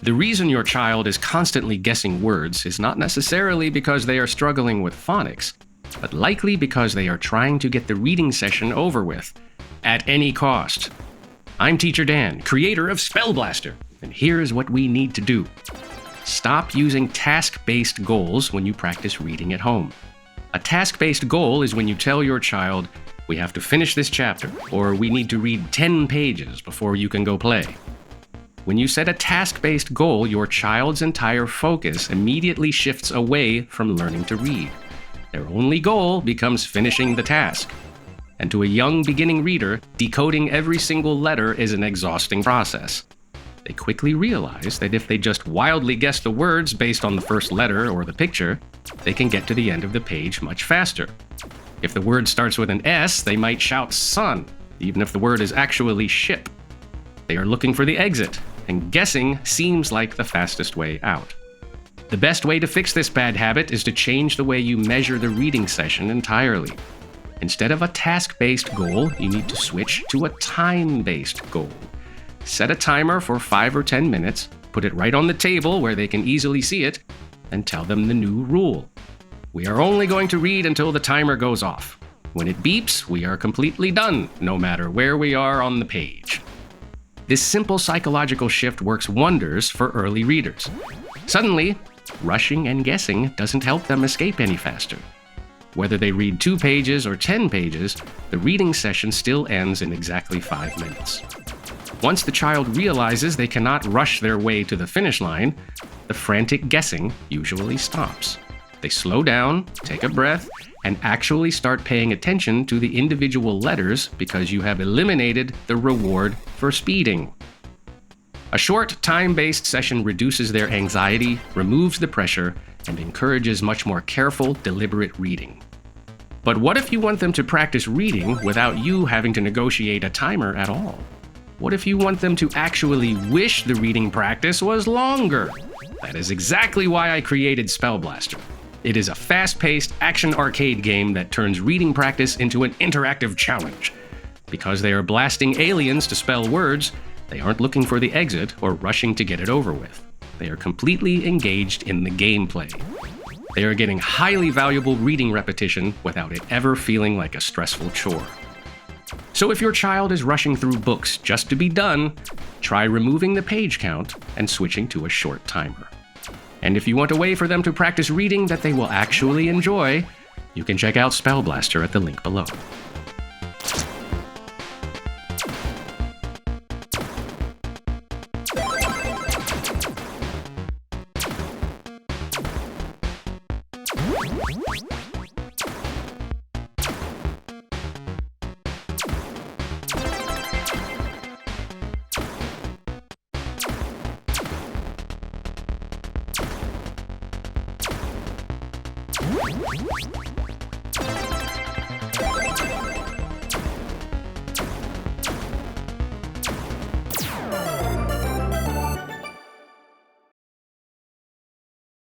The reason your child is constantly guessing words is not necessarily because they are struggling with phonics, but likely because they are trying to get the reading session over with, at any cost. I'm Teacher Dan, creator of Spell Blaster, and here is what we need to do. Stop using task-based goals when you practice reading at home. A task-based goal is when you tell your child, "We have to finish this chapter," or "We need to read 10 pages before you can go play." When you set a task-based goal, your child's entire focus immediately shifts away from learning to read. Their only goal becomes finishing the task. And to a young beginning reader, decoding every single letter is an exhausting process. They quickly realize that if they just wildly guess the words based on the first letter or the picture, they can get to the end of the page much faster. If the word starts with an S, they might shout "sun," even if the word is actually "ship." They are looking for the exit, and guessing seems like the fastest way out. The best way to fix this bad habit is to change the way you measure the reading session entirely. Instead of a task-based goal, you need to switch to a time-based goal. Set a timer for 5 or 10 minutes, put it right on the table where they can easily see it, and tell them the new rule. We are only going to read until the timer goes off. When it beeps, we are completely done, no matter where we are on the page. This simple psychological shift works wonders for early readers. Suddenly, rushing and guessing doesn't help them escape any faster. Whether they read 2 pages or 10 pages, the reading session still ends in exactly 5 minutes. Once the child realizes they cannot rush their way to the finish line, the frantic guessing usually stops. They slow down, take a breath, and actually start paying attention to the individual letters because you have eliminated the reward for speeding. A short, time-based session reduces their anxiety, removes the pressure, and encourages much more careful, deliberate reading. But what if you want them to practice reading without you having to negotiate a timer at all? What if you want them to actually wish the reading practice was longer? That is exactly why I created Spell Blaster. It is a fast-paced action arcade game that turns reading practice into an interactive challenge. Because they are blasting aliens to spell words, they aren't looking for the exit or rushing to get it over with. They are completely engaged in the gameplay. They are getting highly valuable reading repetition without it ever feeling like a stressful chore. So if your child is rushing through books just to be done, try removing the page count and switching to a short timer. And if you want a way for them to practice reading that they will actually enjoy, you can check out Spell Blaster at the link below.